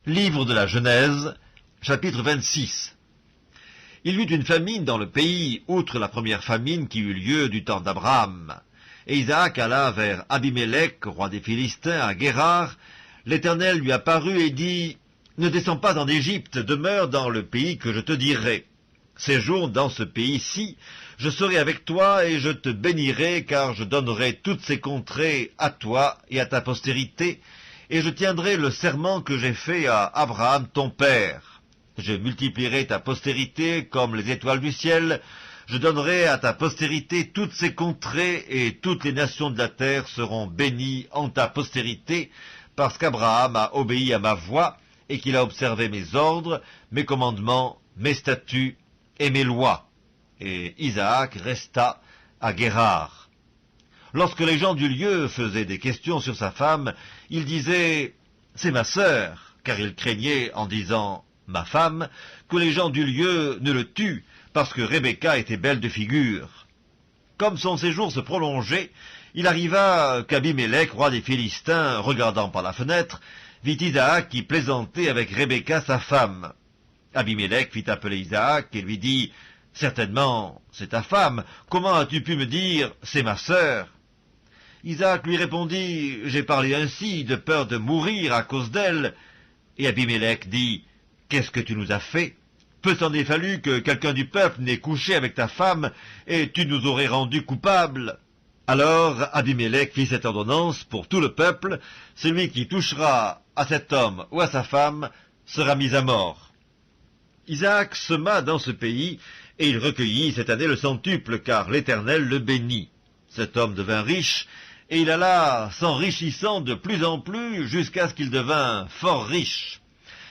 Livre de la Genèse, chapitre 26. Il y eut une famine dans le pays, outre la première famine qui eut lieu du temps d'Abraham. Et Isaac alla vers Abimélec, roi des Philistins, à Guérar. L'Éternel lui apparut et dit, « Ne descends pas en Égypte, demeure dans le pays que je te dirai. Séjourne dans ce pays-ci, je serai avec toi et je te bénirai, car je donnerai toutes ces contrées à toi et à ta postérité, et je tiendrai le serment que j'ai fait à Abraham ton père. Je multiplierai ta postérité comme les étoiles du ciel, je donnerai à ta postérité toutes ces contrées, et toutes les nations de la terre seront bénies en ta postérité, parce qu'Abraham a obéi à ma voix, et qu'il a observé mes ordres, mes commandements, mes statuts et mes lois. » Et Isaac resta à Guérar. Lorsque les gens du lieu faisaient des questions sur sa femme, il disait « C'est ma sœur », car il craignait, en disant « ma femme », que les gens du lieu ne le tuent, parce que Rebecca était belle de figure. Comme son séjour se prolongeait, il arriva qu'Abimélec, roi des Philistins, regardant par la fenêtre, vit Isaac qui plaisantait avec Rebecca sa femme. Abimélec fit appeler Isaac et lui dit « Certainement, c'est ta femme, comment as-tu pu me dire « c'est ma sœur » ?» Isaac lui répondit « J'ai parlé ainsi de peur de mourir à cause d'elle. » Et Abimélec dit « Qu'est-ce que tu nous as fait? Peu s'en est fallu que quelqu'un du peuple n'ait couché avec ta femme, et tu nous aurais rendus coupables. » Alors Abimélec fit cette ordonnance pour tout le peuple, celui qui touchera à cet homme ou à sa femme sera mis à mort. Isaac sema dans ce pays, et il recueillit cette année le centuple, car l'Éternel le bénit. Cet homme devint riche, et il alla s'enrichissant de plus en plus jusqu'à ce qu'il devint fort riche.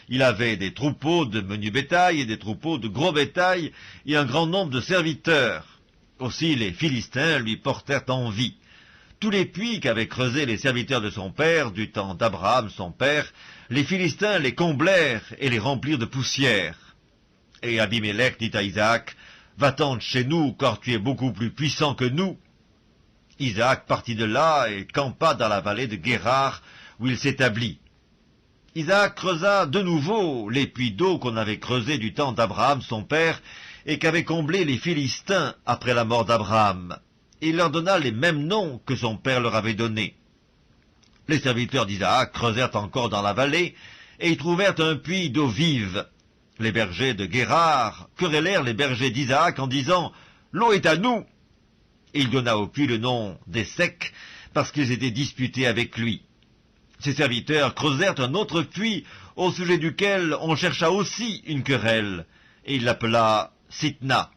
Il avait des troupeaux de menu bétail et des troupeaux de gros bétail, et un grand nombre de serviteurs. Aussi les Philistins lui portèrent envie. Tous les puits qu'avaient creusés les serviteurs de son père, du temps d'Abraham son père, les Philistins les comblèrent et les remplirent de poussière. Et Abimélec dit à Isaac, « Va-t'en de chez nous, car tu es beaucoup plus puissant que nous. » Isaac partit de là et campa dans la vallée de Guérar, où il s'établit. Isaac creusa de nouveau les puits d'eau qu'on avait creusés du temps d'Abraham son père, et qu'avaient comblés les Philistins après la mort d'Abraham. Et il leur donna les mêmes noms que son père leur avait donnés. Les serviteurs d'Isaac creusèrent encore dans la vallée, et y trouvèrent un puits d'eau vive. Les bergers de Guérar querellèrent les bergers d'Isaac en disant « L'eau est à nous !» Et il donna au puits le nom d'Essek, parce qu'ils étaient disputés avec lui. Ses serviteurs creusèrent un autre puits, au sujet duquel on chercha aussi une querelle, et il l'appela Sitna.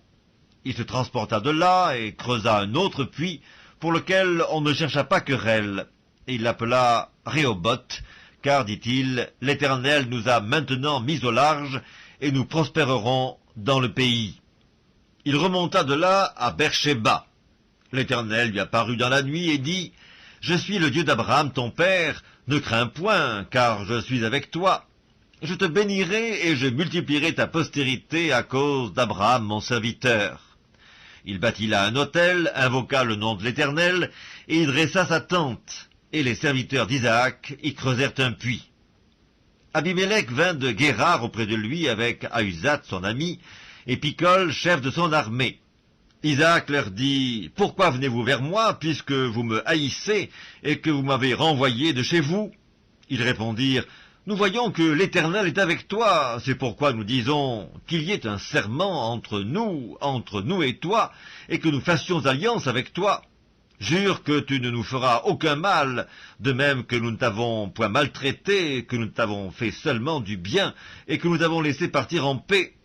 Il se transporta de là et creusa un autre puits, pour lequel on ne chercha pas querelle, et il l'appela Rehoboth, car, dit-il, l'Éternel nous a maintenant mis au large, et nous prospérerons dans le pays. Il remonta de là à Beersheba. L'Éternel lui apparut dans la nuit et dit, « Je suis le Dieu d'Abraham ton père, ne crains point, car je suis avec toi. Je te bénirai et je multiplierai ta postérité à cause d'Abraham mon serviteur. » Il bâtit là un autel, invoqua le nom de l'Éternel, et il dressa sa tente, et les serviteurs d'Isaac y creusèrent un puits. Abimélec vint de Guérar auprès de lui avec Ahuzat son ami, et Picol, chef de son armée. Isaac leur dit, « Pourquoi venez-vous vers moi, puisque vous me haïssez et que vous m'avez renvoyé de chez vous ?» Ils répondirent, « Nous voyons que l'Éternel est avec toi, c'est pourquoi nous disons qu'il y ait un serment entre nous et toi, et que nous fassions alliance avec toi. Jure que tu ne nous feras aucun mal, de même que nous ne t'avons point maltraité, que nous t'avons fait seulement du bien, et que nous t'avons laissé partir en paix.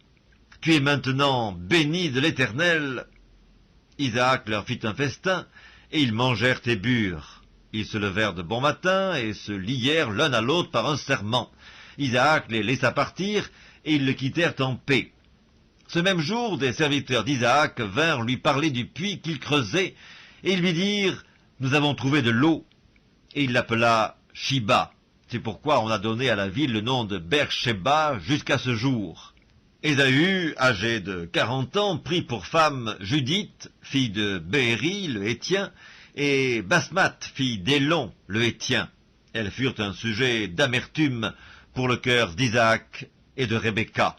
Tu es maintenant béni de l'Éternel. » Isaac leur fit un festin, et ils mangèrent et burent. Ils se levèrent de bon matin, et se lièrent l'un à l'autre par un serment. Isaac les laissa partir, et ils le quittèrent en paix. Ce même jour, des serviteurs d'Isaac vinrent lui parler du puits qu'il creusait, et ils lui dirent, « Nous avons trouvé de l'eau. » Et il l'appela Shiba. C'est pourquoi on a donné à la ville le nom de Beersheba jusqu'à ce jour. Ésaü, âgé de 40 ans, prit pour femme Judith, fille de Béhéri, le Hétien, et Basmath, fille d'Élon, le Hétien. Elles furent un sujet d'amertume pour le cœur d'Isaac et de Rebecca.